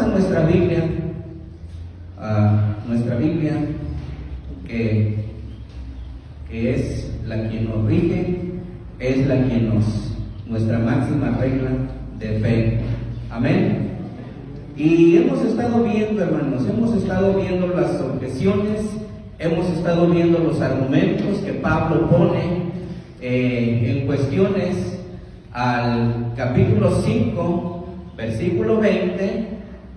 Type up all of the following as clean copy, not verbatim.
nuestra Biblia, que es la que nos rige, es la que nuestra máxima regla de fe. Amén. Y hemos estado viendo, hermanos, las objeciones, hemos estado viendo los argumentos que Pablo pone en cuestiones al capítulo 5, versículo 20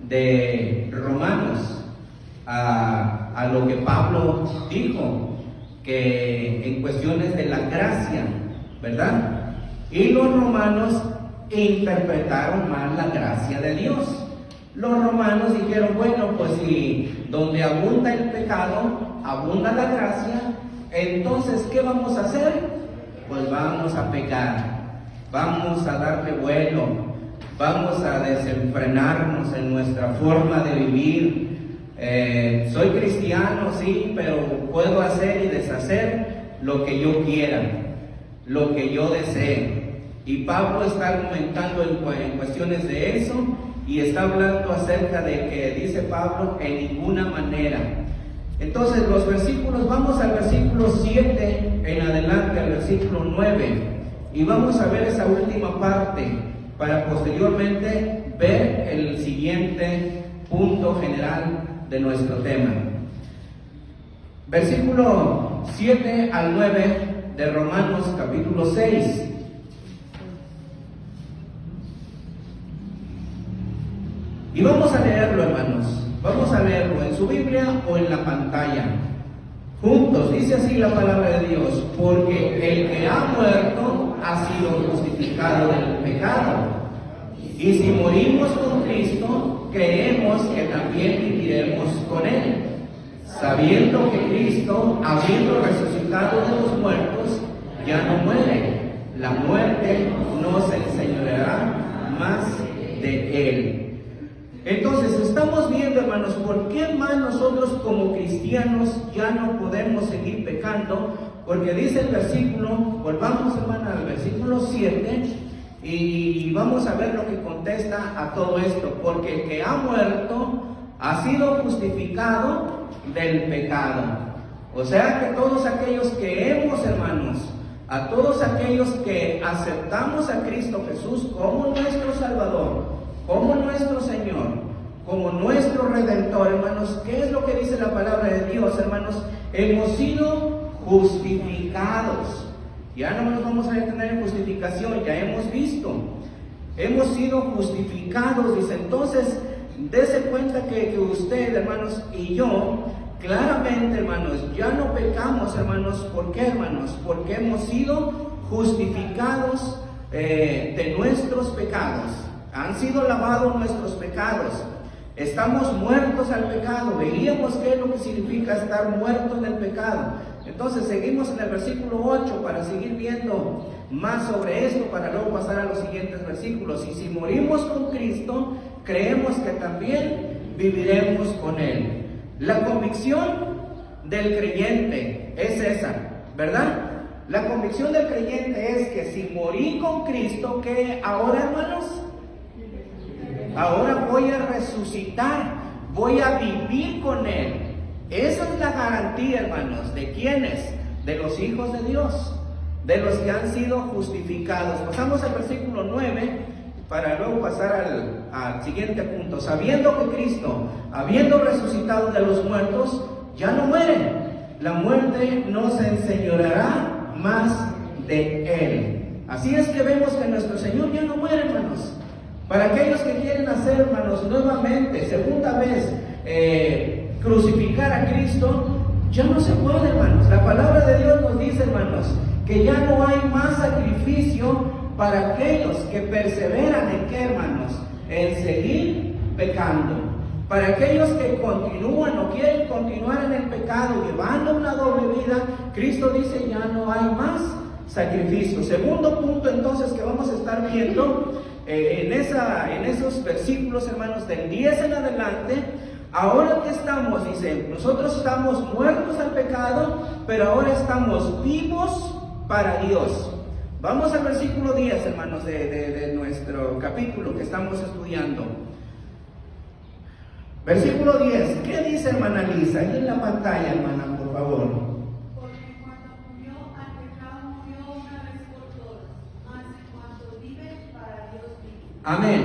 de Romanos, a lo que Pablo dijo, que en cuestiones de la gracia, ¿verdad? Y los romanos interpretaron mal la gracia de Dios. Los romanos dijeron, bueno, pues si donde abunda el pecado, abunda la gracia, entonces, ¿qué vamos a hacer? Pues vamos a pecar, vamos a darle vuelo, vamos a desenfrenarnos en nuestra forma de vivir. Soy cristiano, sí, pero puedo hacer y deshacer lo que yo quiera, lo que yo desee. Y Pablo está argumentando en cuestiones de eso, y está hablando acerca de que, dice Pablo, en ninguna manera. Entonces los versículos, vamos al versículo 7 en adelante, al versículo 9, y vamos a ver esa última parte para posteriormente ver el siguiente punto general de nuestro tema. Versículo 7 al 9 de Romanos capítulo 6. Y vamos a leerlo, hermanos. Vamos a leerlo en su Biblia o en la pantalla. Juntos, dice así la palabra de Dios: porque el que ha muerto ha sido justificado del pecado. Y si morimos con Cristo, creemos que también viviremos con Él, sabiendo que Cristo, habiendo resucitado de los muertos, ya no muere. La muerte no se enseñoreará más de Él. Entonces estamos viendo, hermanos, por qué más nosotros como cristianos ya no podemos seguir pecando, porque dice el versículo, volvamos, hermano, al versículo 7, y vamos a ver lo que contesta a todo esto. Porque el que ha muerto ha sido justificado del pecado. O sea que todos aquellos que hemos, hermanos, a todos aquellos que aceptamos a Cristo Jesús como nuestro Salvador, como nuestro Señor, como nuestro Redentor, hermanos, ¿qué es lo que dice la palabra de Dios, hermanos? Hemos sido justificados. Ya no nos vamos a detener en justificación, ya hemos visto. Hemos sido justificados, dice. Entonces, dése cuenta que usted, hermanos, y yo, claramente, hermanos, ya no pecamos, hermanos. ¿Por qué, hermanos? Porque hemos sido justificados de nuestros pecados. Han sido lavados nuestros pecados. Estamos muertos al pecado. Veíamos qué es lo que significa estar muertos en el pecado. Entonces seguimos en el versículo 8 para seguir viendo más sobre esto, para luego pasar a los siguientes versículos. Y si morimos con Cristo, creemos que también viviremos con Él. La convicción del creyente es esa, ¿verdad? La convicción del creyente es que si morí con Cristo, ¿qué ahora, hermanos? Ahora voy a resucitar, voy a vivir con Él. Esa es la garantía, hermanos. ¿De quiénes? De los hijos de Dios, de los que han sido justificados. Pasamos al versículo 9 para luego pasar al siguiente punto. Sabiendo que Cristo, habiendo resucitado de los muertos, ya no muere. La muerte no se enseñoreará más de Él. Así es que vemos que nuestro Señor ya no muere, hermanos. Para aquellos que quieren hacer, hermanos, nuevamente, segunda vez, crucificar a Cristo, ya no se puede, hermanos. La palabra de Dios nos dice, hermanos, que ya no hay más sacrificio para aquellos que perseveran en qué, hermanos, en seguir pecando. Para aquellos que continúan o quieren continuar en el pecado, llevando una doble vida, Cristo dice, ya no hay más sacrificio. Segundo punto, entonces, que vamos a estar viendo en esos versículos, hermanos, del 10 en adelante. Ahora que estamos, dice, nosotros estamos muertos al pecado, pero ahora estamos vivos para Dios. Vamos al versículo 10, hermanos, de nuestro capítulo que estamos estudiando. Versículo 10. ¿Qué dice, hermana Lisa? Ahí en la pantalla, hermana, por favor. Porque cuando murió al pecado, murió una vez por todas, mas cuando vive, para Dios vive. Amén.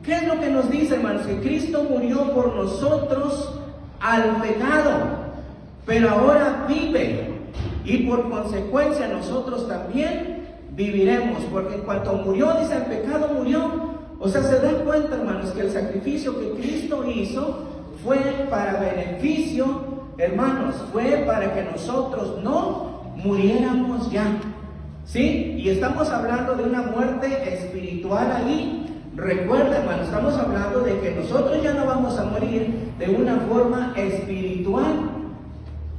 ¿Qué es lo que nos dice, hermanos? Que Cristo murió por nosotros al pecado, pero ahora vive. Y por consecuencia nosotros también viviremos, porque en cuanto murió, dice, el pecado murió. O sea, se dan cuenta, hermanos, que el sacrificio que Cristo hizo fue para beneficio, hermanos, fue para que nosotros no muriéramos ya. ¿Sí? Y estamos hablando de una muerte espiritual ahí. Recuerda, hermanos, estamos hablando de que nosotros ya no vamos a morir de una forma espiritual,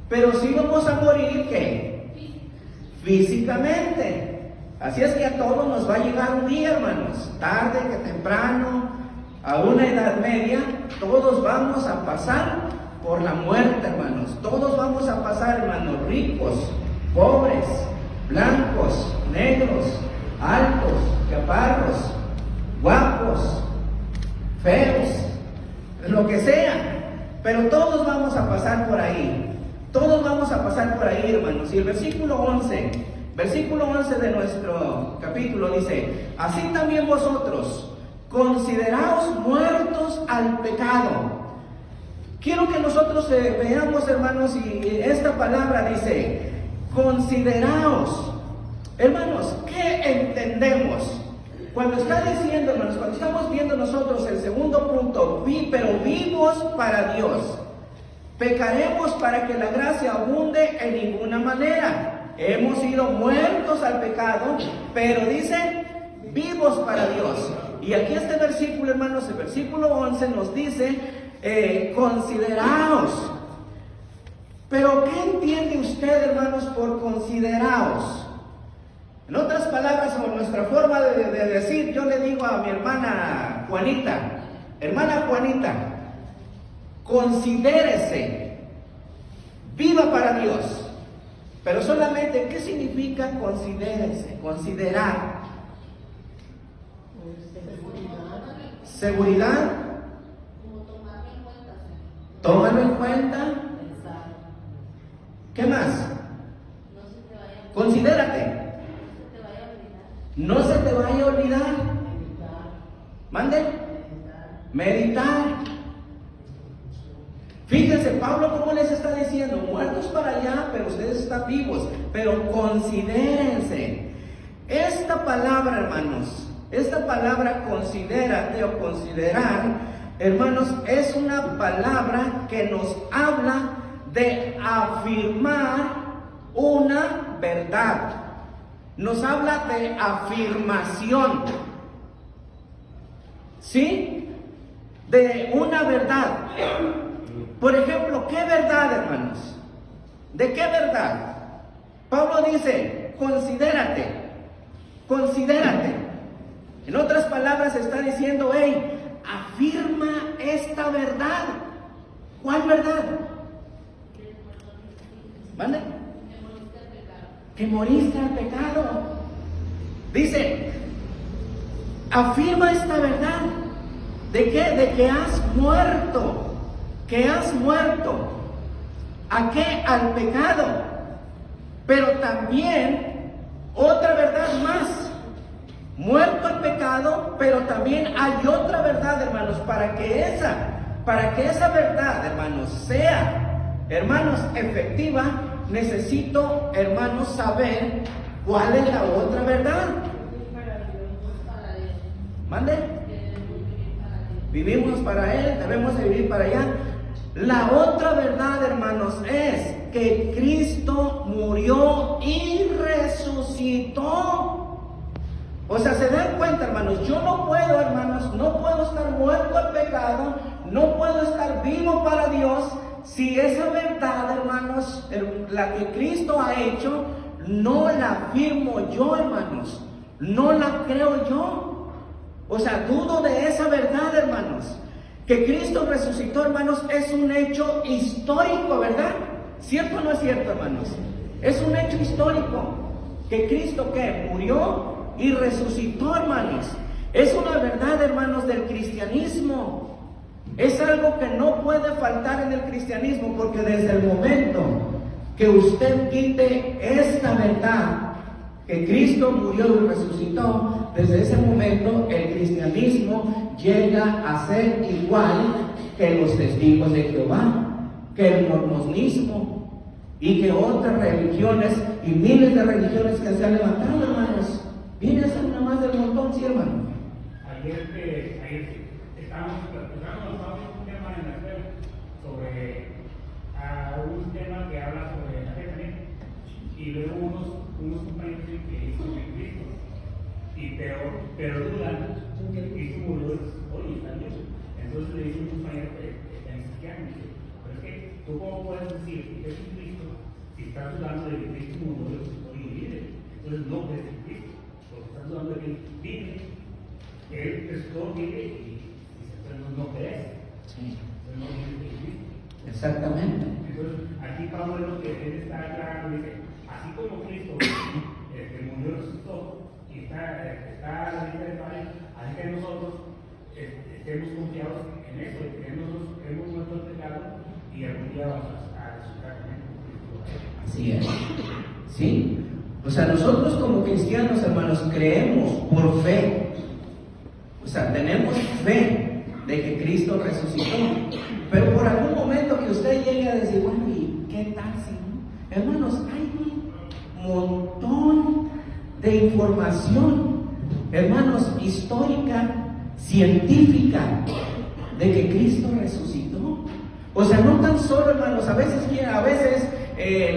pero sí vamos a morir, ¿qué? Físicamente. Así es que a todos nos va a llegar un día, hermanos, tarde que temprano, a una edad media, todos vamos a pasar por la muerte, hermanos. Todos vamos a pasar, hermanos, ricos, pobres, blancos, negros, altos, chaparros, guapos, feos, lo que sea, pero todos vamos a pasar por ahí. Todos vamos a pasar por ahí, hermanos. Y el versículo 11 de nuestro capítulo dice: así también vosotros, consideraos muertos al pecado. Quiero que nosotros veamos, hermanos, y esta palabra dice, consideraos. Hermanos, ¿qué entendemos? Cuando está diciendo, hermanos, cuando estamos viendo nosotros el segundo punto, pero vivos para Dios, pecaremos para que la gracia abunde en ninguna manera. Hemos sido muertos al pecado, pero dice, vivos para Dios. Y aquí este versículo, hermanos, el versículo 11 nos dice, consideraos. Pero ¿qué entiende usted, hermanos, por consideraos? En otras palabras, o nuestra forma de decir, yo le digo a mi hermana Juanita, considérese, viva para Dios. Pero solamente, ¿qué significa considérese? Considerar. Seguridad. Tómalo en cuenta. ¿Qué más? Considérate. No se te vaya a olvidar. Mande. Meditar. Fíjense, Pablo, ¿cómo les está diciendo? Muertos para allá, pero ustedes están vivos. Pero considérense. Esta palabra, hermanos, esta palabra considérate o considerar, hermanos, es una palabra que nos habla de afirmar una verdad. Nos habla de afirmación. ¿Sí? De una verdad. Por ejemplo, ¿qué verdad, hermanos? ¿De qué verdad? Pablo dice, considérate, considérate. En otras palabras está diciendo, hey, afirma esta verdad. ¿Cuál verdad? ¿Vale? Que moriste al pecado. Dice, afirma esta verdad. ¿De qué? De que has muerto. Que has muerto. ¿A qué? Al pecado. Pero también, otra verdad más. Muerto al pecado, pero también hay otra verdad, hermanos, para que esa verdad, hermanos, sea, hermanos, efectiva, necesito, hermanos, saber cuál es la otra verdad. ¿Mande? Vivimos para Él, debemos de vivir para allá. La otra verdad, hermanos, es que Cristo murió y resucitó. O sea, se dan cuenta, hermanos, yo no puedo, hermanos, no puedo estar muerto al pecado, no puedo estar vivo para Dios, si esa verdad, hermanos, la que Cristo ha hecho, no la afirmo yo, hermanos, no la creo yo. O sea, dudo de esa verdad, hermanos. Que Cristo resucitó, hermanos, es un hecho histórico, ¿verdad? ¿Cierto o no es cierto, hermanos? Es un hecho histórico. Que Cristo, ¿qué? Murió y resucitó, hermanos. Es una verdad, hermanos, del cristianismo. Es algo que no puede faltar en el cristianismo, porque desde el momento que usted quite esta verdad, que Cristo murió y resucitó, desde ese momento el cristianismo llega a ser igual que los testigos de Jehová, que el mormonismo y que otras religiones y miles de religiones que se han levantado, hermanos. Viene a ser una más del montón, sí, hermano. Ayer estábamos un tema en la escuela sobre un tema que habla sobre la fe, y luego unos compañeros que dicen que Cristo, pero dudan que Cristo murió hoy, está bien. Entonces le dice un compañero que está en psiquiatría, pero es que tú cómo puedes decir que es Cristo si estás dudando de que Cristo murió hoy y vive. Entonces no crees en Cristo, porque estás dudando de que Él vive. Él Cristo vive y entonces no crees. Sí. Entonces no vive en Cristo. Exactamente. Entonces aquí Pablo es lo que él está aclarando, dice, así como Cristo murió y resucitó y está a la lista de Padre, así que nosotros estemos confiados en eso, que nosotros hemos muerto el pecado y algún día vamos a resucitar con Cristo. Así es. ¿Sí? O sea, nosotros como cristianos, hermanos, creemos por fe. O sea, tenemos fe de que Cristo resucitó. Pero por algún momento que usted llegue a decir, bueno, ¿y qué tal si no? Hermanos, hay un montón de información, hermanos, histórica, científica, de que Cristo resucitó. O sea, no tan solo, hermanos, a veces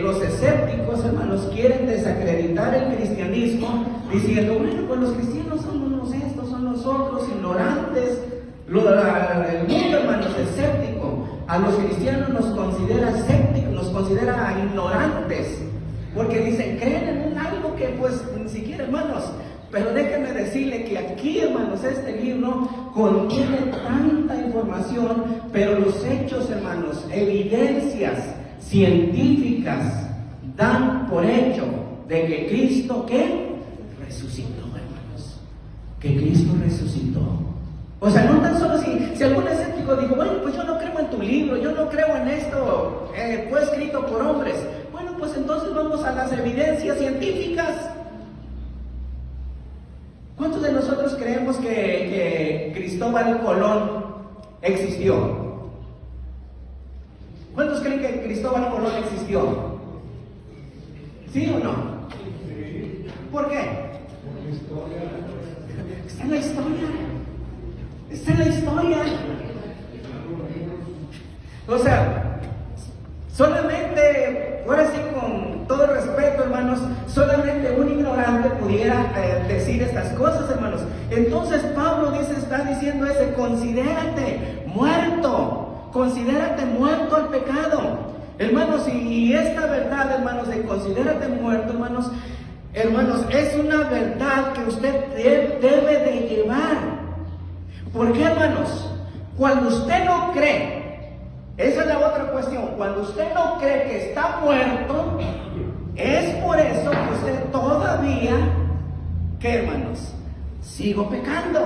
los escépticos, hermanos, quieren desacreditar el cristianismo diciendo, bueno, pues los cristianos somos estos, son los otros, ignorantes. El mundo, hermanos, escéptico, a los cristianos nos considera escépticos, nos considera ignorantes, porque dicen, creen en un algo que pues ni siquiera, hermanos. Pero déjenme decirle que aquí, hermanos, este libro contiene tanta información, pero los hechos, hermanos, evidencias científicas dan por hecho de que Cristo, ¿qué? Resucitó, hermanos. Que Cristo resucitó. O sea, no tan solo si algún escéptico dijo, bueno, pues yo no creo en tu libro, yo no creo en esto, fue escrito por hombres. Bueno, pues entonces vamos a las evidencias científicas. ¿Cuántos de nosotros creemos que Cristóbal Colón existió? ¿Cuántos creen que Cristóbal Colón existió? ¿Sí o no? ¿Por qué? Está en la historia. Está en la historia. O sea, solamente, ahora sí, con todo respeto, hermanos, solamente un ignorante pudiera decir estas cosas, hermanos. Entonces Pablo está diciendo considérate muerto al pecado, hermanos. Y esta verdad, hermanos, de considérate muerto, hermanos, es una verdad que usted debe de llevar. ¿Por qué, hermanos? Cuando usted no cree, esa es la otra cuestión, cuando usted no cree que está muerto, es por eso que usted todavía, ¿qué, hermanos? Sigo pecando,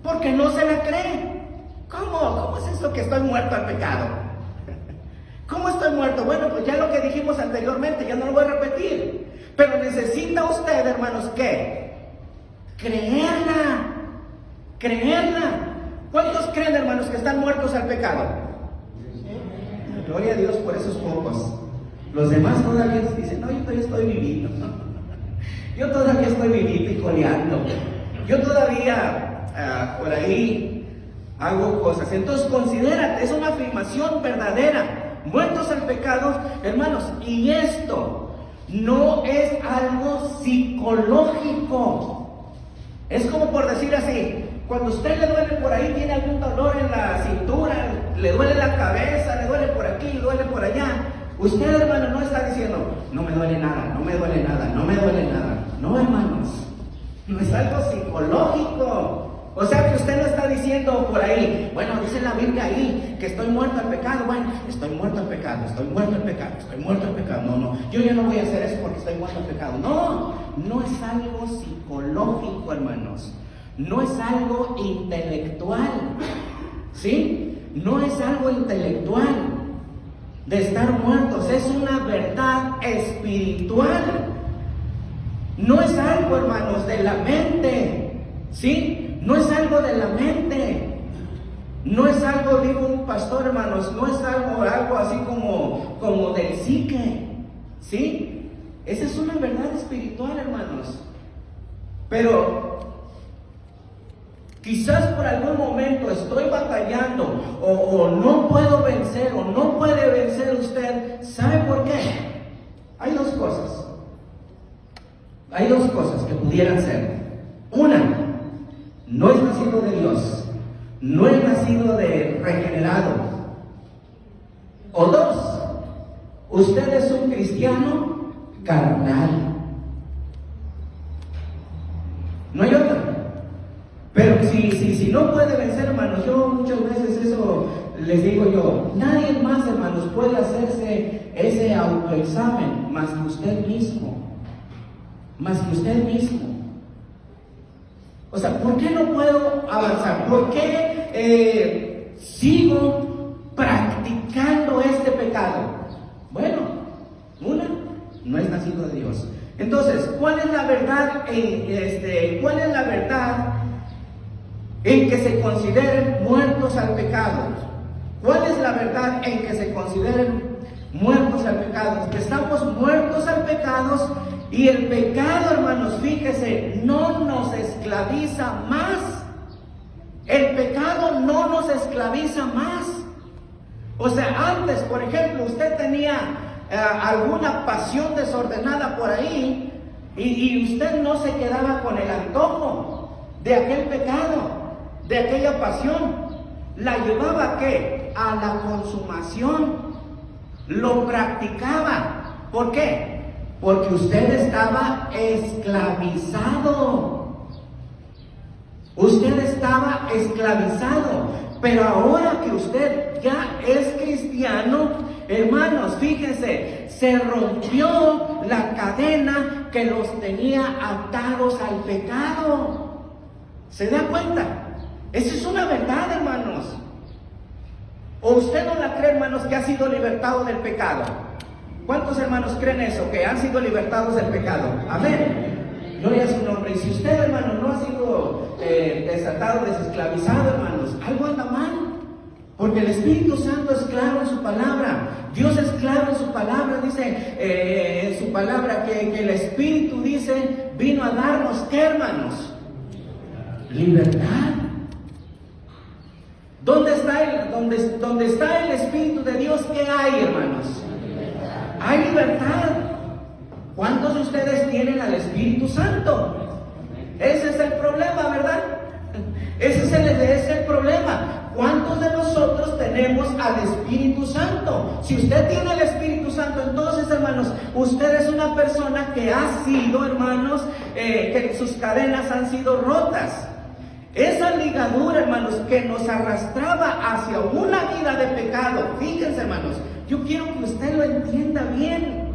porque no se la cree. ¿Cómo es eso que estoy muerto al pecado? ¿Cómo estoy muerto? Bueno, pues ya lo que dijimos anteriormente, ya no lo voy a repetir. Pero necesita usted, hermanos, ¿qué? Creerla. ¿Cuántos creen, hermanos, que están muertos al pecado? Gloria a Dios por esos pocos. Los demás todavía dicen, no, yo todavía estoy vivito. Yo todavía estoy vivito y coleando. Yo todavía por ahí hago cosas. Entonces considérate, es una afirmación verdadera. Muertos al pecado, hermanos, y esto no es algo psicológico. Es como por decir así, cuando a usted le duele por ahí, tiene algún dolor en la cintura, le duele la cabeza, le duele por aquí, le duele por allá. Usted, hermano, no está diciendo, no me duele nada, no me duele nada, no me duele nada. No, hermanos, no es algo psicológico. O sea que usted no está diciendo por ahí, bueno, dice la Biblia ahí que estoy muerto al pecado. Bueno, estoy muerto al pecado, estoy muerto al pecado, estoy muerto al pecado. No, yo ya no voy a hacer eso porque estoy muerto al pecado. No es algo psicológico, hermanos. No es algo intelectual. ¿Sí? no es algo intelectual de estar muertos, es una verdad espiritual. No es algo, hermanos, de la mente, ¿sí? No es algo de la mente. No es algo, dijo un pastor, hermanos, no es algo así como del psique, ¿sí? Esa es una verdad espiritual, hermanos. Pero quizás por algún momento estoy batallando o no puedo vencer o no puede vencer usted. ¿Sabe por qué? Hay dos cosas. Hay dos cosas que pudieran ser. Una, no es nacido de Dios, no es nacido de regenerado. O dos, usted es un cristiano carnal. No hay otra. Pero si no puede vencer, hermanos, yo muchas veces eso les digo yo, nadie más, hermanos, puede hacerse ese autoexamen más que usted mismo. Más que usted mismo. O sea, ¿por qué no puedo avanzar? ¿Por qué sigo practicando este pecado? Bueno, una, no es nacido de Dios. Entonces, ¿cuál es la verdad en que se consideren muertos al pecado? ¿Cuál es la verdad en que se consideren muertos al pecado? Que estamos muertos al pecado. Y el pecado, hermanos, fíjese, no nos esclaviza más. El pecado no nos esclaviza más. O sea, antes, por ejemplo, usted tenía alguna pasión desordenada por ahí y usted no se quedaba con el antojo de aquel pecado, de aquella pasión. La llevaba ¿a qué? A la consumación. Lo practicaba. ¿Por qué? Porque usted estaba esclavizado. Usted estaba esclavizado. Pero ahora que usted ya es cristiano, hermanos, fíjense, se rompió la cadena que los tenía atados al pecado. ¿Se da cuenta? Esa es una verdad, hermanos. ¿O usted no la cree, hermanos, que ha sido libertado del pecado? ¿Cuántos hermanos creen eso? Que han sido libertados del pecado. Amén. Gloria a su nombre. Y si usted, hermano, no ha sido desatado, desesclavizado, hermanos, algo anda mal. Porque el Espíritu Santo es claro en su palabra. Dios es claro en su palabra. Dice en su palabra que el Espíritu dice, vino a darnos, ¿qué, hermanos? Libertad. ¿Dónde está el Espíritu de Dios? ¿Qué hay, hermanos? Hay libertad. ¿Cuántos de ustedes tienen al Espíritu Santo? Ese es el problema, ¿verdad? Ese es el problema. ¿Cuántos de nosotros tenemos al Espíritu Santo? Si usted tiene el Espíritu Santo, entonces, hermanos, usted es una persona que ha sido, hermanos, que sus cadenas han sido rotas. Esa ligadura, hermanos, que nos arrastraba hacia una vida de pecado. Fíjense, hermanos, yo quiero que usted lo entienda bien.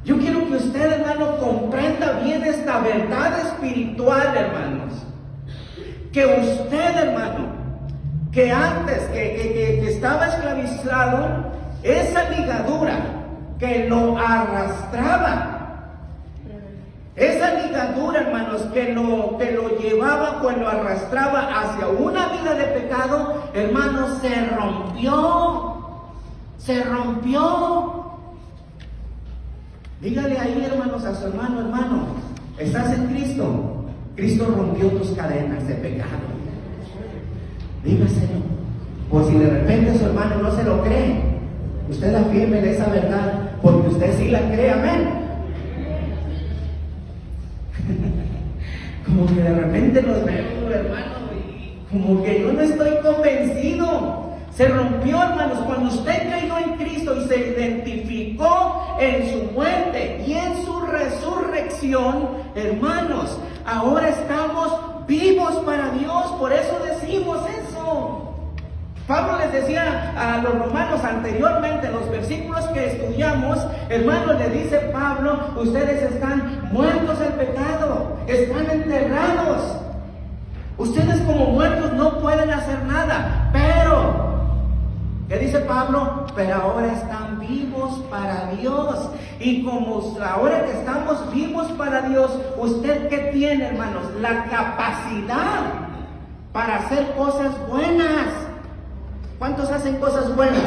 Yo quiero que usted, hermano, comprenda bien esta verdad espiritual, hermanos. Que usted, hermano, que antes, que estaba esclavizado, esa ligadura que lo arrastraba, esa ligadura, hermanos, que lo llevaba, pues lo arrastraba hacia una vida de pecado, hermanos, se rompió. Dígale ahí, hermanos, a su hermano, estás en Cristo. Cristo rompió tus cadenas de pecado. Dígaselo. Por si de repente su hermano no se lo cree, usted afirme de esa verdad, porque usted sí la cree, amén. Como que de repente nos vemos, hermano, y como que yo no estoy convencido. Se rompió, hermanos, cuando usted cayó en Cristo y se identificó en su muerte y en su resurrección, hermanos, ahora estamos vivos para Dios. Por eso decimos eso. Pablo les decía a los romanos anteriormente, en los versículos que estudiamos, hermanos, le dice Pablo, ustedes están muertos al pecado, están enterrados. Ustedes como muertos no pueden hacer nada, pero Pablo, pero ahora están vivos para Dios. Y como ahora que estamos vivos para Dios, ¿usted qué tiene, hermanos? La capacidad para hacer cosas buenas. ¿Cuántos hacen cosas buenas?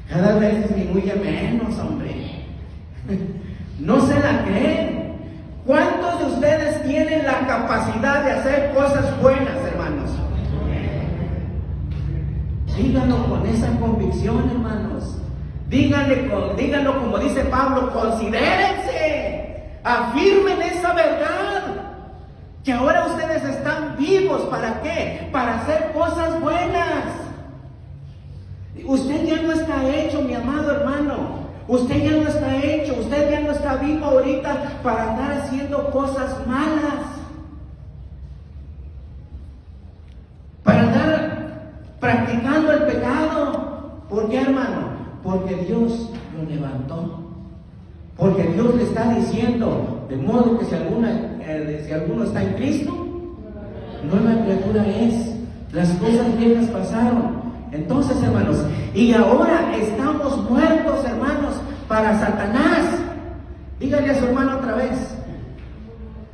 Cada vez disminuye menos, hombre. No se la creen. ¿Cuántos de ustedes tienen la capacidad de hacer cosas buenas, hermanos? Díganlo con esa convicción, hermanos. Díganlo como dice Pablo, considérense, afirmen esa verdad, que ahora ustedes están vivos. ¿Para qué? Para hacer cosas buenas. Usted ya no está hecho, mi amado hermano. Usted ya no está hecho, usted ya no está vivo ahorita para andar haciendo cosas malas, para andar practicando el pecado. ¿Por qué, hermano? Porque Dios lo levantó. Porque Dios le está diciendo, de modo que si alguno está en Cristo, nueva criatura es. Las cosas viejas pasaron. Entonces, hermanos, y ahora estamos muertos, hermanos, para Satanás. Dígale a su hermano otra vez.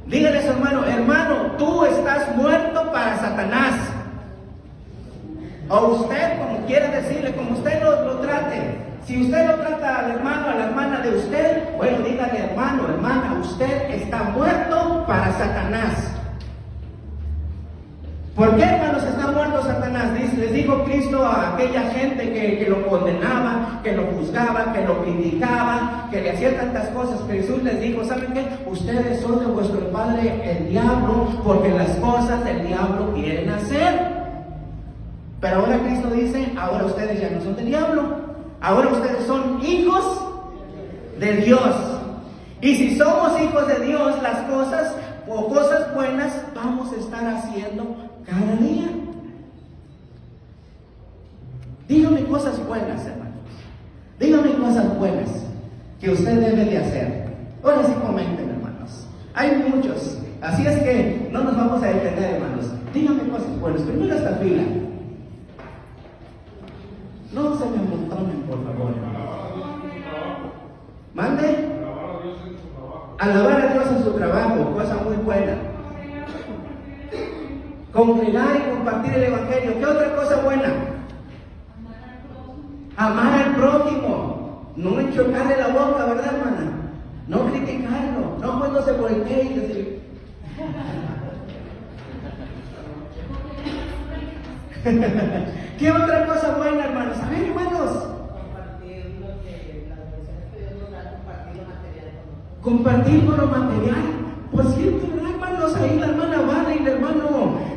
Dígale a su hermano, hermano, tú estás muerto para Satanás. O usted, como quiera decirle, como usted lo trate. Si usted lo trata al hermano, a la hermana de usted, bueno, dígale, hermano, hermana, usted está muerto para Satanás. ¿Por qué, hermanos, está muerto Satanás? Les dijo Cristo a aquella gente que lo condenaba, que lo juzgaba, que lo criticaba, que le hacía tantas cosas. Jesús les dijo, ¿saben qué? Ustedes son de vuestro padre el diablo, porque las cosas del diablo quieren hacer. Pero ahora Cristo dice, ahora ustedes ya no son del diablo, ahora ustedes son hijos de Dios. Y si somos hijos de Dios, las cosas o cosas buenas vamos a estar haciendo cada día. Dígame cosas buenas, hermanos. Dígame cosas buenas que usted debe de hacer. Ahora sí comenten, hermanos. Hay muchos. Así es que no nos vamos a detener, hermanos. Dígame cosas buenas. Primero esta fila. No se me amontonen, por favor. ¿Mande? Alabar a Dios en su trabajo, cosa muy buena. Congregar y compartir el evangelio. ¿Qué otra cosa buena? Amar al prójimo. No enchocarle la boca, ¿verdad, hermana? No criticarlo. No cuando se voltee y decir. ¿Qué otra cosa buena, hermanos? A ver, hermanos. Compartir con lo material. Por cierto, hermanos, ahí la hermana Vana y el hermano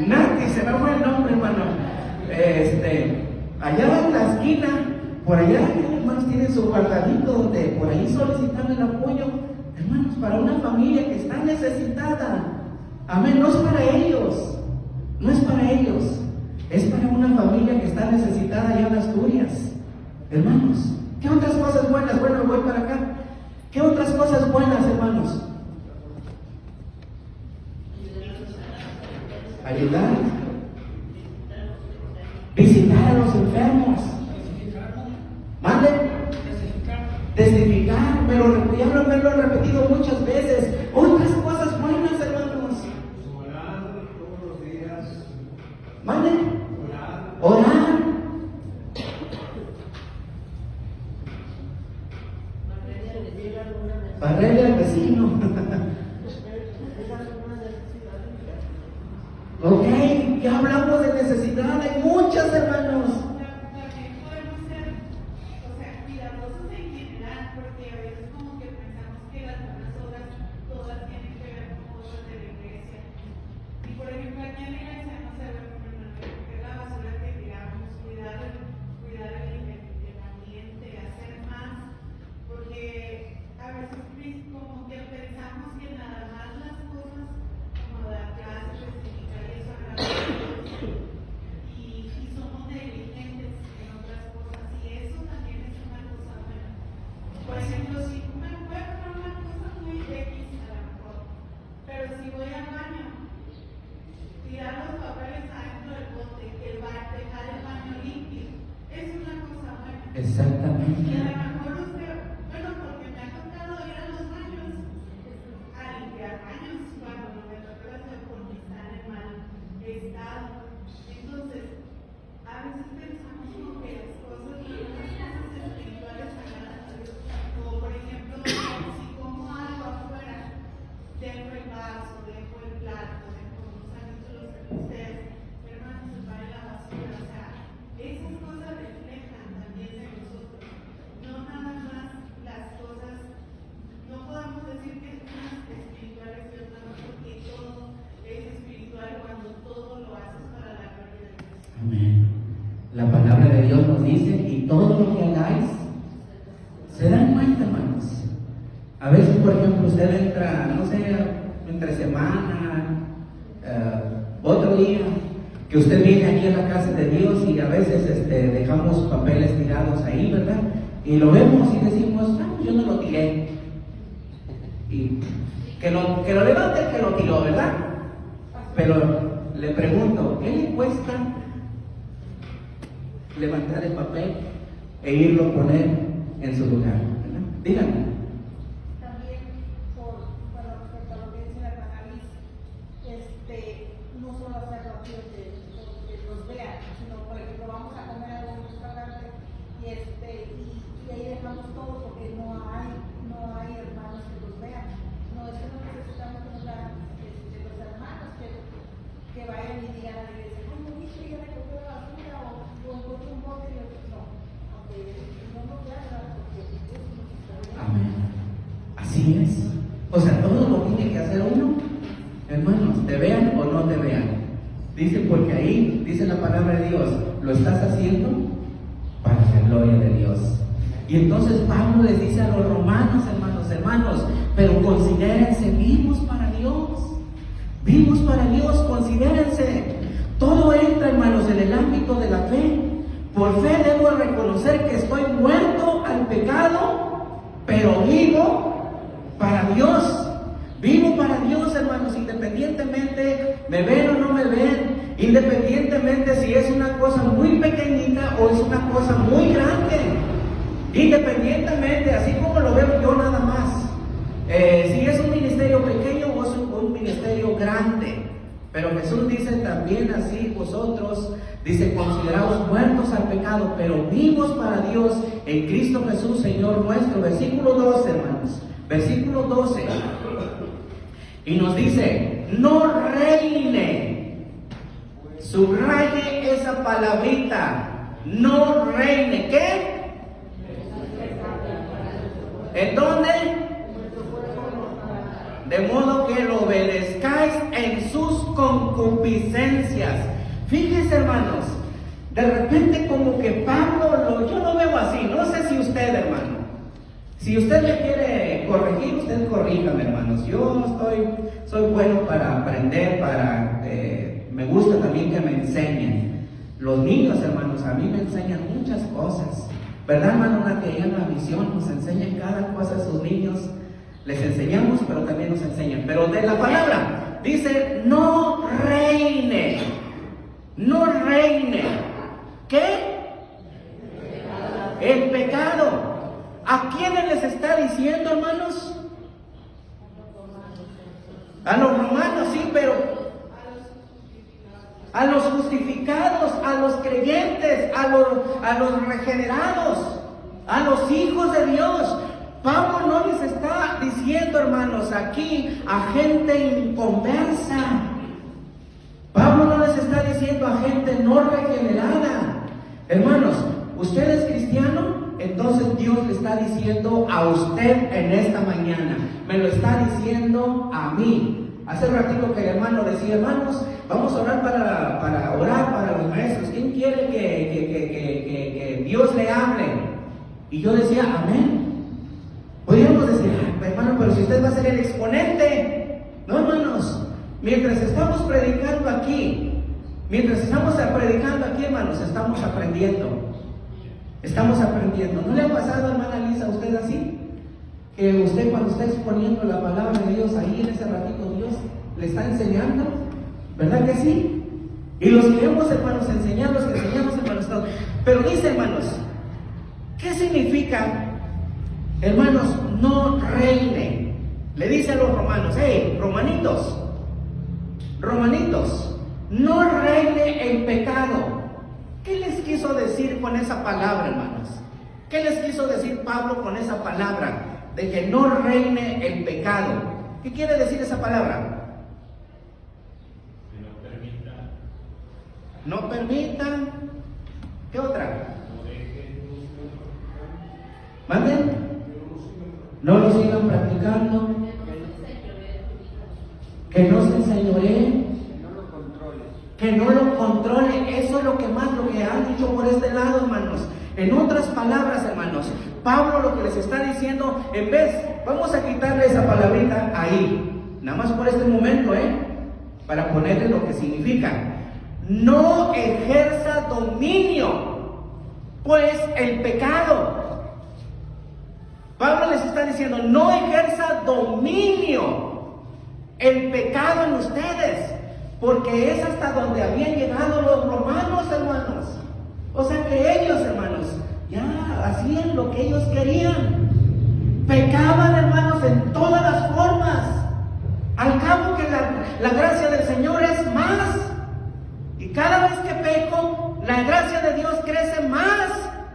Nati, se me fue el nombre, hermano. Allá en la esquina, por allá, hermanos, tienen su guardadito donde por ahí solicitan el apoyo, hermanos, para una familia que está necesitada. Amén, no es para ellos, no es para ellos, es para una familia que está necesitada allá en Asturias. Hermanos, ¿qué otras cosas buenas? Bueno, voy para acá. ¿Qué otras cosas buenas, hermanos? Ayudar. Visitar a los enfermos. ¿Mande? Testificar. Ya me lo he repetido muchas veces. Otras cosas buenas, hermanos. Orar todos los días. ¿Mande? Orar. Barrerle al vecino. Ok, ya hablamos de necesidad, hay muchas, hermanos. También podemos ser, cuidadosos en general, porque a veces como que pensamos que las buenas obras todas tienen que ver con cosas de la iglesia. Y por ejemplo, aquí en la iglesia no se ve como recoger la basura que tiramos, cuidar el ambiente, hacer más, porque a veces como que pensamos que nada más las cosas como dar clases, explicar y eso y somos negligentes en otras cosas, y eso también es una cosa buena. Por ejemplo, si me encuentro una cosa muy X a lo mejor, pero si voy al baño, tirar los papeles a Y Exactamente. a lo mejor usted, bueno, porque me ha tocado ir a los baños, a limpiar baños cuando no me toca hacer porque están en mal estado. Entonces, a veces pensamos como que las cosas, las cosas espirituales sagradas a Dios, como por ejemplo, si como algo afuera, dejo el vaso, dejo el plato, dejo, nos han dicho los ustedes, hermanos, se va en la basura, o sea, esas cosas reflejan también de nosotros, no nada más las cosas, no podemos decir que unas espirituales y otras no, porque todo es espiritual cuando todo lo haces para la gloria de Dios. Amén. La palabra de Dios nos dice, y todo lo que hagáis, se dan cuenta, hermanos. A veces, por ejemplo, usted entra, no sé, entre semana, otro día, que usted viene aquí a la casa de Dios y a veces dejamos papeles tirados ahí, ¿verdad? Y lo vemos y decimos, yo no lo tiré. Y que lo levante el que lo tiró, ¿verdad? Pero le pregunto, ¿qué le cuesta levantar el papel e irlo a poner en su lugar? ¿Verdad? Díganme. También respecto a lo que dice la hermana Liz, no solo hacerlo aquí donde los vean, sino por ejemplo vamos a comer algo en un restaurante y ahí dejamos todo porque no hay hermanos que los vean. No es que no necesitamos que nos vean los hermanos que vayan y digan a la iglesia, ¿cómo dice que recogió la basura o encontró un bote y otro no? Aunque no nos vean porque Dios nos está viendo. Amén. Así es. O sea, todo lo tiene que hacer uno. Hermanos, te vean o no te vean. Dice, porque ahí, dice la palabra de Dios, lo estás haciendo para la gloria de Dios. Y entonces Pablo les dice a los romanos, hermanos, pero considérense vivos para Dios. Vivos para Dios, considérense. Todo entra, hermanos, en el ámbito de la fe. Por fe debo reconocer que estoy muerto al pecado, pero vivo para Dios. Vivo para Dios, hermanos, independientemente me ven o no me ven, independientemente si es una cosa muy pequeñita o es una cosa muy grande, independientemente, así como lo veo yo nada más, si es un ministerio pequeño o es un ministerio grande. Pero Jesús dice también así, vosotros, dice, consideraos muertos al pecado, pero vivos para Dios en Cristo Jesús, Señor nuestro. Versículo 12, hermanos. Versículo 12. Y nos dice, no reine. Subraye esa palabrita. No reine. ¿Qué? ¿En dónde? De modo que lo obedezcáis en sus concupiscencias. Fíjense, hermanos, de repente como que Pablo, yo lo veo así, no sé si usted, hermano. Si usted me quiere corregir, usted corríjame, hermanos. Yo soy bueno para aprender, me gusta también que me enseñen. Los niños, hermanos, a mí me enseñan muchas cosas. ¿Verdad, hermano? Una que en la misión nos enseñan cada cosa a sus niños. Les enseñamos, pero también nos enseñan. Pero de la palabra, dice, no reine. No reine. ¿Qué? El pecado. ¿A quiénes les está diciendo, hermanos? A los romanos, sí, pero a los justificados, a los creyentes, a los regenerados, a los hijos de Dios. Pablo no les está diciendo, hermanos, aquí a gente inconversa. Pablo no les está diciendo a gente no regenerada. Hermanos, ¿usted es cristiano? Entonces Dios le está diciendo a usted en esta mañana. Me lo está diciendo a mí. Hace ratito que el hermano decía, hermanos, vamos a orar para orar para los maestros. ¿Quién quiere que Dios le hable? Y yo decía, amén. Podríamos decir, hermano, pero si usted va a ser el exponente. No, hermanos, mientras estamos predicando aquí, hermanos, estamos aprendiendo. Estamos aprendiendo. ¿No le ha pasado, hermana Lisa, a usted así? Que usted cuando está exponiendo la palabra de Dios ahí en ese ratito, Dios le está enseñando, ¿verdad que sí? Y los que hemos, hermanos, enseñamos, hermanos, todos. Pero dice, hermanos, ¿Qué significa, hermanos, no reine? Le dice a los romanos, hey, romanitos, no reine el pecado. ¿Qué les quiso decir con esa palabra, hermanos? ¿Qué les quiso decir Pablo con esa palabra de que no reine el pecado? ¿Qué quiere decir esa palabra? No permitan. ¿Qué otra? ¿Manden? No lo sigan practicando. Que no se enseñoree. Que no lo controle. Eso es lo que han dicho por este lado, hermanos. En otras palabras, hermanos, Pablo lo que les está diciendo, en vez, vamos a quitarle esa palabrita ahí, nada más por este momento, para ponerle lo que significa. No ejerza dominio, pues el pecado. Pablo les está diciendo, no ejerza dominio el pecado en ustedes, porque es hasta donde habían llegado los romanos, hermanos. O sea que ellos, hermanos, ya hacían lo que ellos querían. Pecaban, hermanos, en todas las formas. Al cabo que la gracia del Señor es más. Y cada vez que peco, la gracia de Dios crece más.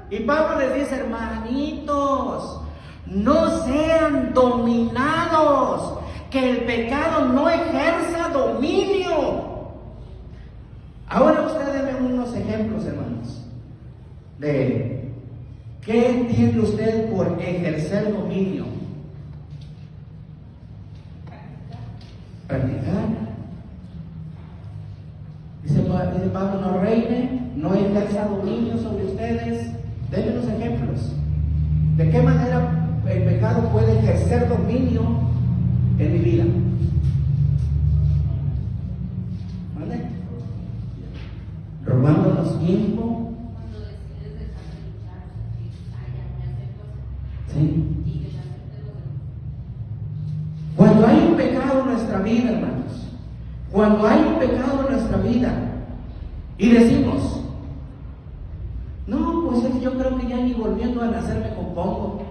Y Pablo les dice, hermanitos, no sean dominados, que el pecado no ejerza dominio. Ahora ustedes ven unos ejemplos, hermanos, de qué entiende usted por ejercer dominio. Practicar. Dice Pablo, no reine, no ejerza dominio sobre ustedes. Denme unos ejemplos. ¿De qué manera el pecado puede ejercer dominio en mi vida? ¿Vale? Robándonos tiempo. ¿Sí? Cuando hay un pecado en nuestra vida, hermanos, cuando hay un pecado en nuestra vida y decimos, no, pues yo creo que ya ni volviendo a nacer me compongo,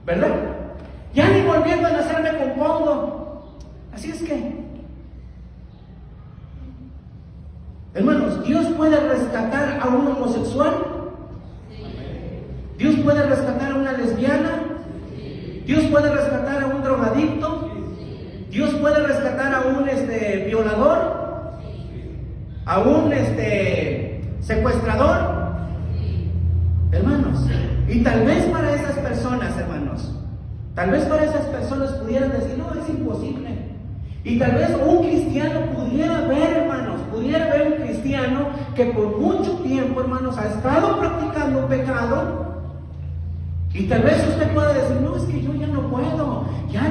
¿verdad? Ya ni volviendo a nacer me compongo. Así es que, hermanos, Dios puede rescatar a un homosexual. Dios puede rescatar a una lesbiana. Dios puede rescatar a un drogadicto. Dios puede rescatar a un violador, a un secuestrador, hermanos. Y tal vez para esas personas, hermanos, tal vez para esas personas pudieran decir, no, es imposible. Y tal vez un cristiano pudiera ver, hermanos, pudiera ver un cristiano que por mucho tiempo, hermanos, ha estado practicando un pecado. Y tal vez usted pueda decir, no, es que yo ya no puedo, ya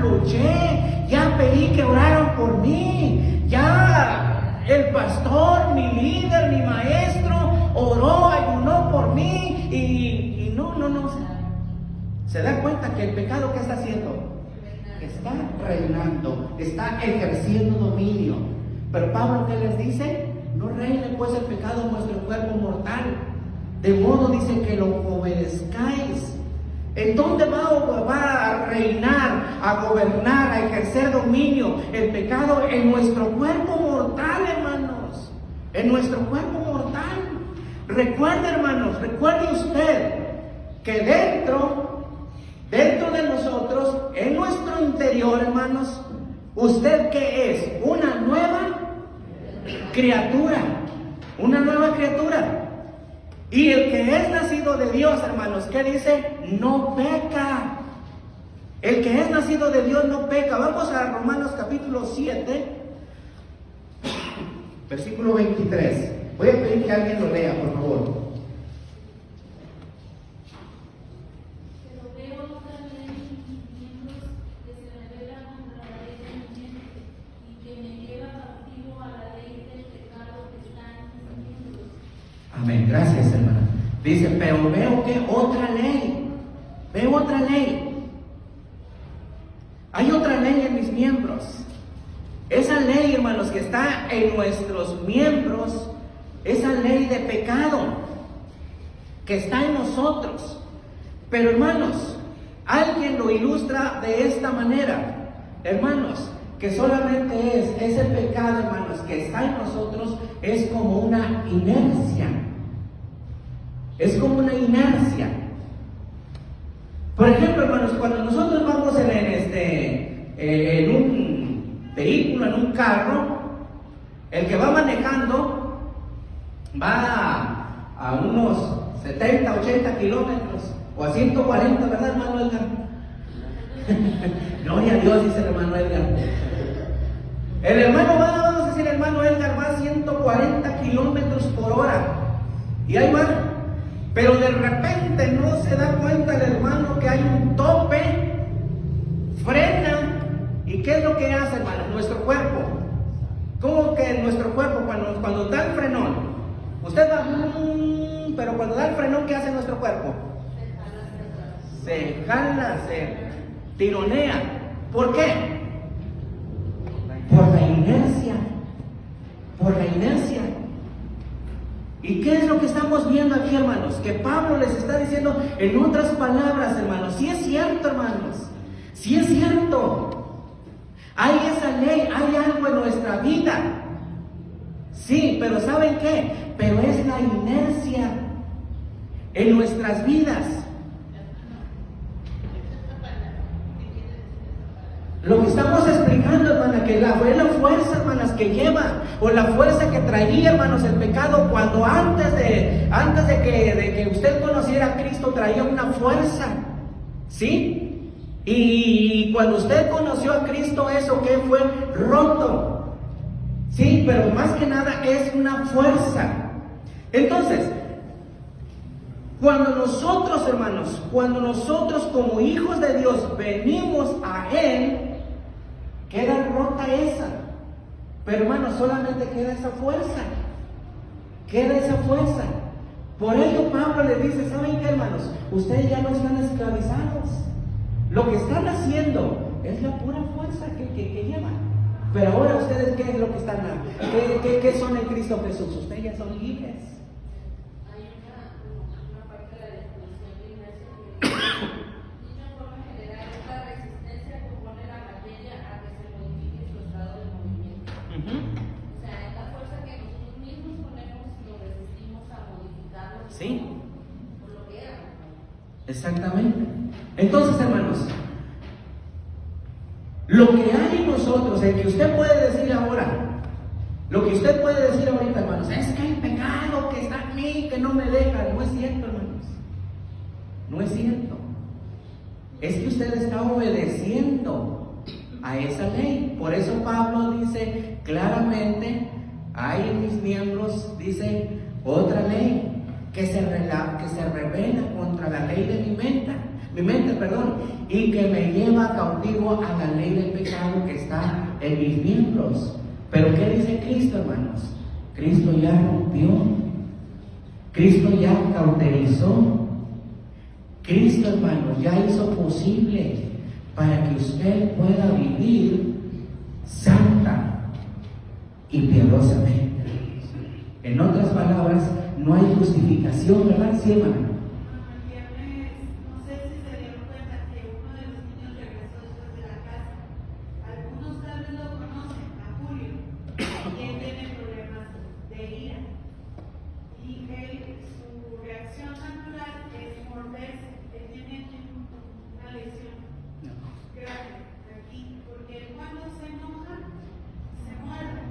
luché, ya pedí que oraran por mí, ya el pastor, mi líder, mi maestro, oró, ayunó por mí, y no, se da cuenta que el pecado que está haciendo, está reinando, está ejerciendo dominio. Pero Pablo, ¿qué les dice? No reine pues el pecado en vuestro cuerpo mortal, de modo, dice, que lo obedezcáis. ¿En dónde va a reinar, a gobernar, a ejercer dominio el pecado? En nuestro cuerpo mortal, hermanos. En nuestro cuerpo mortal. Recuerde, hermanos, recuerde usted que dentro de nosotros, en nuestro interior, hermanos, ¿usted qué es? Una nueva criatura. Una nueva criatura. Y el que es nacido de Dios, hermanos, ¿qué dice? No peca. El que es nacido de Dios no peca. Vamos a Romanos capítulo 7, versículo 23. Voy a pedir que alguien lo lea, por favor. Amén, gracias, hermana. Dice, pero veo que otra ley. Hay otra ley en mis miembros. Esa ley, hermanos, que está en nuestros miembros, esa ley de pecado. que está en nosotros. Pero hermanos, alguien lo ilustra de esta manera, hermanos, que solamente es ese pecado, hermanos, que está en nosotros, es como una inercia. Es como una inercia. Por ejemplo, hermanos, cuando nosotros vamos en un vehículo, en un carro, el que va manejando va a unos 70, 80 kilómetros, o a 140, ¿verdad, hermano Edgar? Gloria a Dios, dice el hermano Edgar. El hermano va, vamos a decir, el hermano Edgar va a 140 kilómetros por hora. Y ahí va. Pero de repente no se da cuenta el hermano que hay un tope, frena. ¿Y qué es lo que hace, hermano? Nuestro cuerpo. ¿Cómo que nuestro cuerpo cuando da el frenón? Usted va, pero cuando da el frenón, ¿qué hace nuestro cuerpo? Se jala, se tironea. ¿Por qué? Por la inercia. Por la inercia. ¿Y qué es lo que estamos viendo aquí, hermanos? Que Pablo les está diciendo en otras palabras, hermanos. Sí es cierto, hermanos. Sí es cierto. Hay esa ley, hay algo en nuestra vida. Sí, pero ¿saben qué? Pero es la inercia en nuestras vidas. Lo que estamos explicando, hermana, que la fuerza, hermanas, que lleva, o la fuerza que traía, hermanos, el pecado, cuando antes de que usted conociera a Cristo, traía una fuerza, ¿sí? Y cuando usted conoció a Cristo, eso que fue roto, ¿sí? Pero más que nada es una fuerza. Entonces, cuando nosotros, hermanos, como hijos de Dios venimos a Él, queda rota esa. Pero, hermanos, solamente queda esa fuerza. Queda esa fuerza. Por ello Pablo les dice, ¿saben qué, hermanos? Ustedes ya no están esclavizados. Lo que están haciendo es la pura fuerza que llevan. Pero ahora ustedes, ¿qué es lo que están? ¿Qué son en Cristo Jesús? Ustedes ya son libres. Sí, exactamente. Entonces, hermanos, lo que hay en nosotros, el que usted puede decir ahora, lo que usted puede decir ahorita, hermanos, es que hay pecado que está en mí, que no me deja. No es cierto, hermanos. No es cierto. Es que usted está obedeciendo a esa ley. Por eso Pablo dice claramente, hay en mis miembros, dice, otra ley que se revela contra la ley de mi mente, y que me lleva cautivo a la ley del pecado que está en mis miembros. Pero ¿qué dice Cristo, hermanos? Cristo ya rompió, Cristo ya cauterizó, Cristo, hermanos, ya hizo posible para que usted pueda vivir santa y piadosamente. En otras palabras, no hay justificación, ¿verdad? Sí, hermano. No sé si se dieron cuenta que uno de los niños regresó después de la casa. Algunos tal vez lo conocen, a Julio, y él tiene problemas de ira. Y su reacción natural es morderse. Él tiene una lesión grave aquí, porque cuando se enoja, se muerde.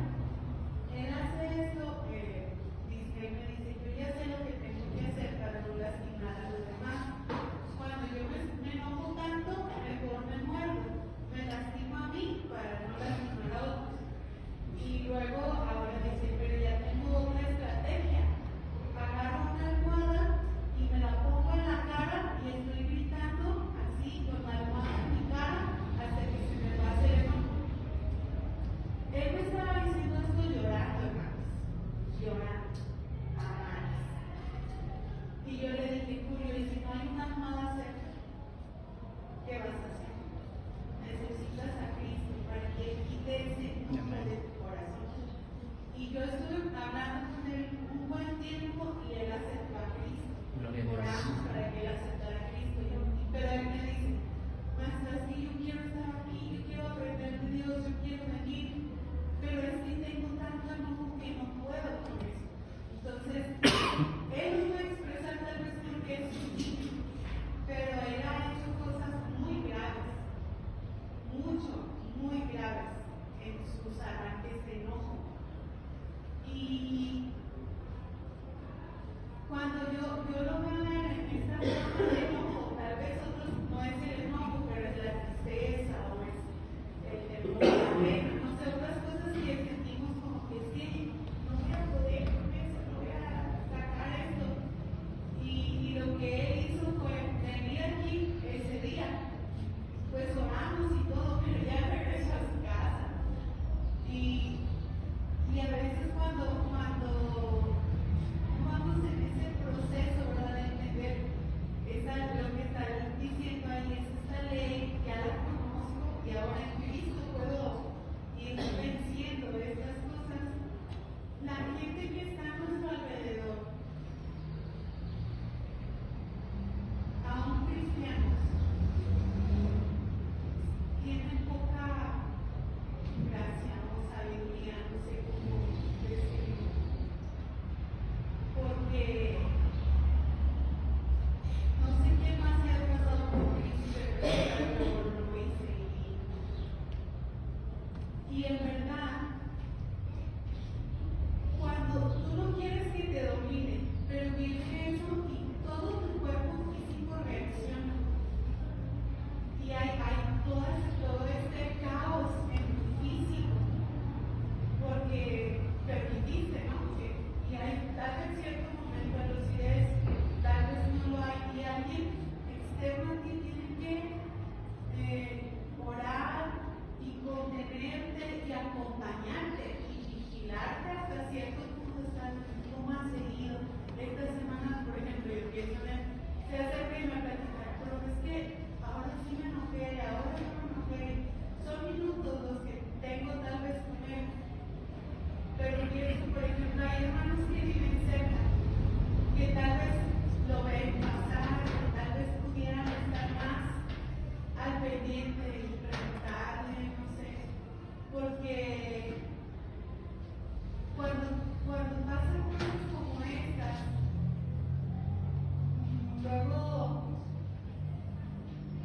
Él hace esto, él me dice, yo ya sé lo que tengo que hacer para anular yo lo veo en esta forma de enojo, tal vez otros no es el enojo, pero es la tristeza o es la pena, no sé, otras cosas que sentimos como que sí, no voy a poder con eso, no voy a sacar esto. Y lo que él hizo fue venir aquí ese día, pues oramos y todo, pero ya regresó a su casa. Y a veces cuando vamos en ese proceso, ¿verdad?, de entender lo que está diciendo ahí, es esta ley, ya la conozco y ahora en Cristo puedo ir venciendo estas cosas. La gente que está a nuestro alrededor, aún cristianos, tienen poca gracia o sabiduría, no sé cómo decirlo, porque no sé qué más se ha pasado con Cristo, pero lo hice y en verdad, cuando tú no quieres que te domine, pero viene eso y todo tu cuerpo físico reacciona. Y hay todo este caos en tu físico, porque permitiste, ¿no? Y hay tal vez cierto momento de lucidez, tal vez no lo hay, y alguien externo a ti tiene que orar y contenerte y acompañarte y vigilarte hasta cierto punto, estar tú más seguido. Esta semana, por ejemplo, yo pienso en él, se acerca y me platica, pero es que ahora sí me enojé, ahora no me enojé. Son minutos los que tengo tal vez con él. Pero pienso, por ejemplo, hay hermanos que viven cerca, que tal vez lo ven pasar, que tal vez pudieran estar más al pendiente y preguntarle, no sé. Porque cuando pasan cosas como estas, luego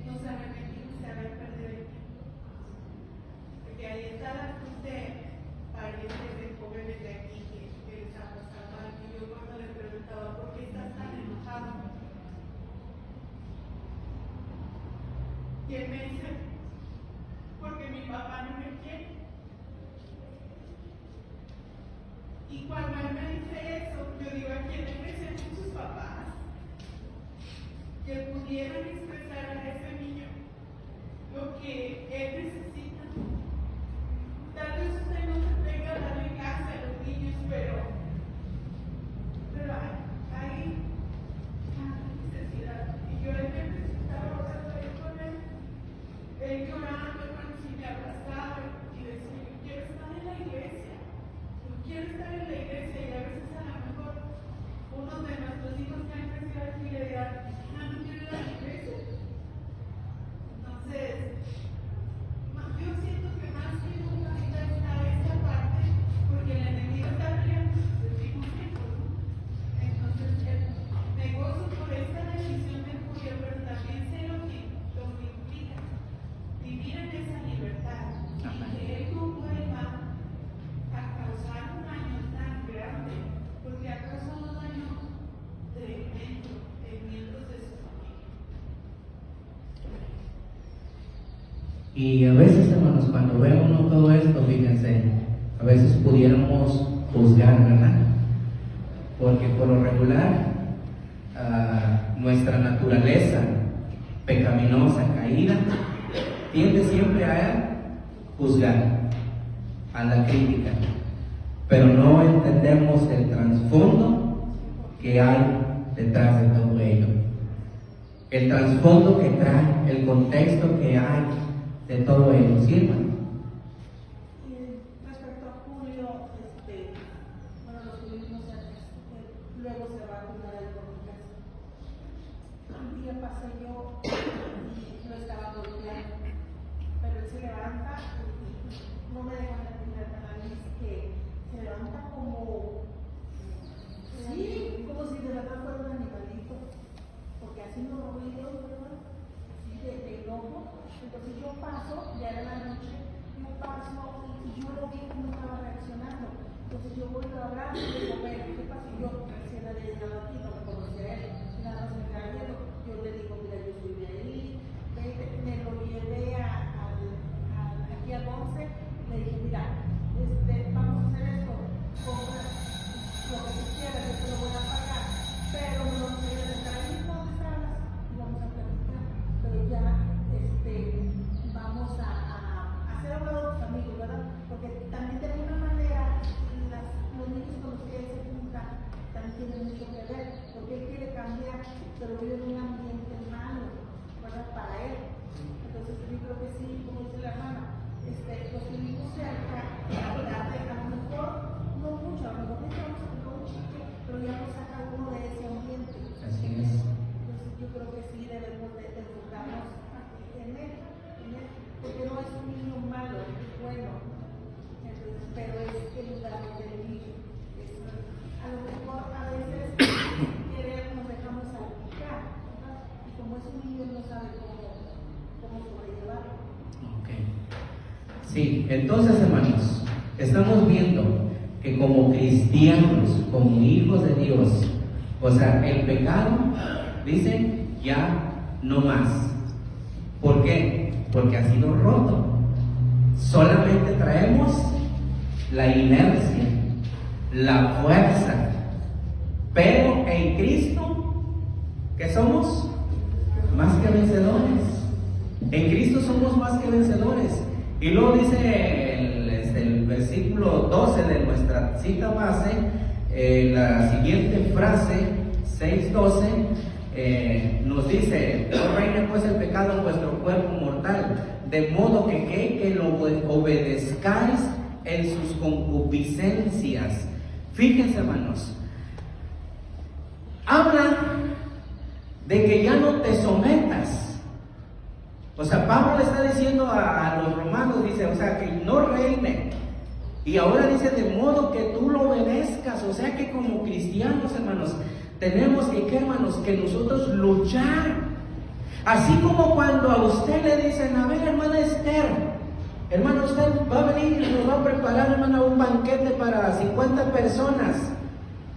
nos arrepentimos de haber perdido el tiempo. Porque ahí está la cruz de parientes de jóvenes de aquí que les ha pasado algo. Y yo cuando le preguntaba, ¿por qué estás tan enojado? Y él me dice, porque mi papá no me quiere. Y cuando él me dice eso, yo digo, ¿a quién le crecen sus papás? Que pudieran expresar a ese niño lo que él necesita. Tal vez usted no se tenga a darle casa a los niños, pero hay necesidad. Y yo él me necesitaba orando ahí con él llorando, hermano, si me abrazaba y decía, yo quiero estar en la iglesia. Yo quiero estar en la iglesia. Y a veces a lo mejor uno de nuestros hijos que han crecido aquí le dirá, no quiero ir a la iglesia. Entonces, yo siento que más que nunca ahorita está esta parte, porque el enemigo está peleando sus mismos tiempos. Entonces, me gozo por esta decisión de Julio, pero también sé lo que implica vivir en esa libertad y que él no vuelva a causar un daño tan grande, porque ha causado un daño tremendo en miembros de su familia. Y a veces, hermanos, cuando ve uno todo esto, fíjense, a veces pudiéramos juzgar, ¿verdad? Porque por lo regular, nuestra naturaleza pecaminosa, caída, tiende siempre a juzgar, a la crítica, pero no entendemos el trasfondo que hay detrás de todo ello. El trasfondo que trae, el contexto que hay de todo ello, ¿sí, hermano? Respecto a Julio, bueno, los tuvimos luego se va a cuidar el podcast. Un día pasé yo y lo estaba golpeando, pero él se levanta y no me deja terminar la nariz, que se levanta como, sí, como si de verdad fuera un animalito, porque así no lo ruidos, ¿verdad? Así de enojo. Entonces yo paso, ya era la noche, yo paso y yo lo vi cómo estaba reaccionando. Entonces yo voy a hablar y le digo, bueno, ¿qué pasa? Y yo recién había llegado aquí, no me conocía a él. Entonces, hermanos, estamos viendo que como cristianos, como hijos de Dios, o sea, el pecado, dicen, ya no más. ¿Por qué? Porque ha sido roto. Solamente traemos la inercia, la fuerza. Pero en Cristo, ¿qué somos? Más que vencedores. En Cristo somos más que vencedores. Y luego dice el versículo 12 de nuestra cita base, la siguiente frase, 6:12, nos dice: no reine pues el pecado en vuestro cuerpo mortal, de modo que lo obedezcáis en sus concupiscencias. Fíjense, hermanos, habla de que ya no te sometas. O sea, Pablo le está diciendo a los romanos, dice, o sea, que no reine. Y ahora dice, de modo que tú lo obedezcas. O sea que como cristianos, hermanos, tenemos que, hermanos, que nosotros luchar. Así como cuando a usted le dicen, a ver, hermana Esther, hermano, usted va a venir y nos va a preparar, hermana, un banquete para 50 personas.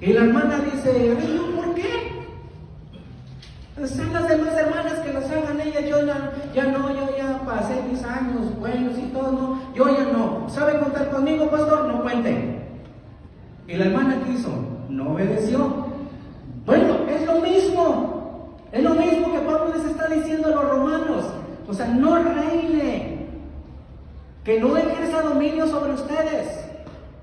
Y la hermana dice, a ver, ¿por qué? Son las demás hermanas que los hagan ellas, yo ya pasé mis años buenos y todo, no, yo ya no. ¿Sabe contar conmigo, pastor? No cuente. Y la hermana quiso, no obedeció. Bueno, es lo mismo que Pablo les está diciendo a los romanos. O sea, no reine, que no ejerza dominio sobre ustedes.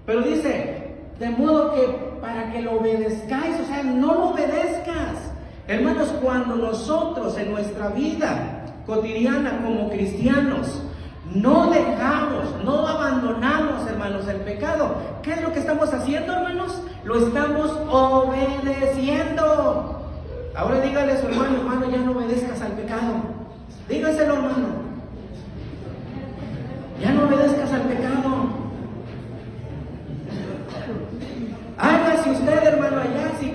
Pero dice, de modo que para que lo obedezcáis, o sea, no lo obedezcas. Hermanos, cuando nosotros en nuestra vida cotidiana como cristianos no dejamos, no abandonamos, hermanos, el pecado, ¿qué es lo que estamos haciendo, hermanos? Lo estamos obedeciendo. Ahora dígale a su hermano, hermano, ya no obedezcas al pecado. Dígaselo, hermano. Ya no obedezcas al pecado. Hágase usted, hermano, allá, si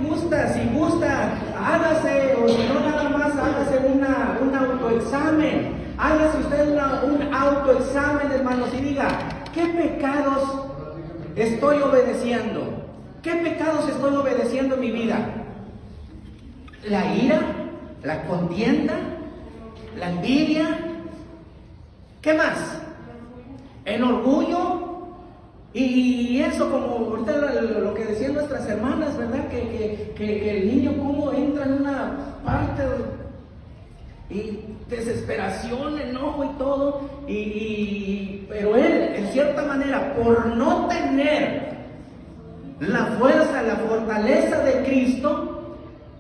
gusta, hágase, o si no nada más, hágase un autoexamen. Hágase usted un autoexamen, hermanos, y diga, ¿qué pecados estoy obedeciendo? ¿Qué pecados estoy obedeciendo en mi vida? La ira, la contienda, la envidia, ¿qué más? El orgullo. Y eso, como ahorita lo que decían nuestras hermanas, ¿verdad? Que el niño como entra en una parte y desesperación, enojo y todo, pero él, en cierta manera, por no tener la fuerza, la fortaleza de Cristo,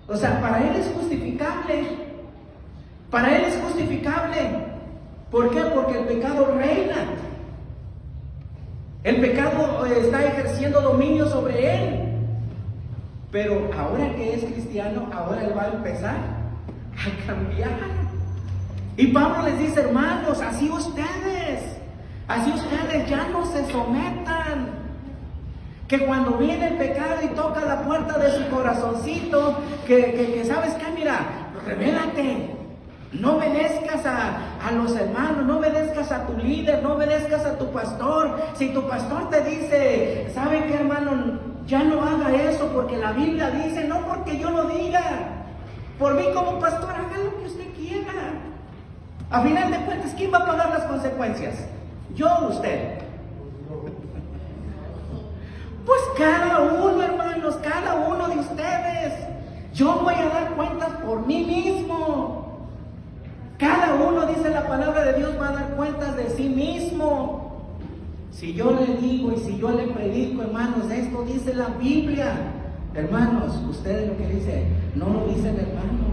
o sea, para él es justificable. Para él es justificable. ¿Por qué? Porque el pecado reina. El pecado está ejerciendo dominio sobre él. Pero ahora que es cristiano, ahora él va a empezar a cambiar. Y Pablo les dice, hermanos, así ustedes ya no se sometan. Que cuando viene el pecado y toca la puerta de su corazoncito, que ¿sabes qué? Mira, rebélate. No obedezcas a los hermanos, no obedezcas a tu líder, no obedezcas a tu pastor. Si tu pastor te dice, ¿sabe qué, hermano? Ya no haga eso porque la Biblia dice, no porque yo lo diga. Por mí como pastor, haga lo que usted quiera. A final de cuentas, ¿quién va a pagar las consecuencias? ¿Yo o usted? Pues cada uno, hermanos, cada uno de ustedes. Yo voy a dar cuentas por mí mismo. Cada uno, dice la palabra de Dios, va a dar cuentas de sí mismo. Si yo le digo y si yo le predico, hermanos, esto dice la Biblia. Hermanos, ustedes lo que dice, no lo dice el hermano,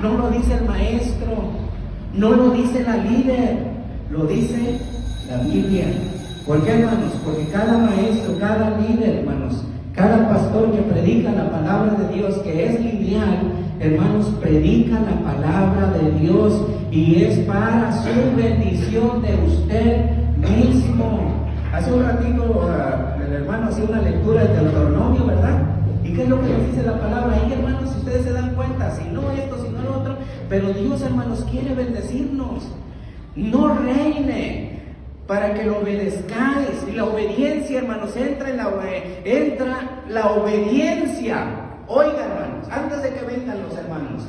no lo dice el maestro, no lo dice la líder, lo dice la Biblia. ¿Por qué, hermanos? Porque cada maestro, cada líder, hermanos, cada pastor que predica la palabra de Dios, que es lineal, hermanos, predica la palabra de Dios y es para su bendición de usted mismo. Hace un ratito el hermano hacía una lectura del Deuteronomio, ¿verdad? ¿Y qué es lo que nos dice la palabra ahí, hermanos? Si ustedes se dan cuenta, si no esto, si no lo otro, pero Dios, hermanos, quiere bendecirnos. No reine. para que lo obedezcáis. Y la obediencia, hermanos, entra la obediencia. Oiga, hermanos, antes de que vengan los hermanos,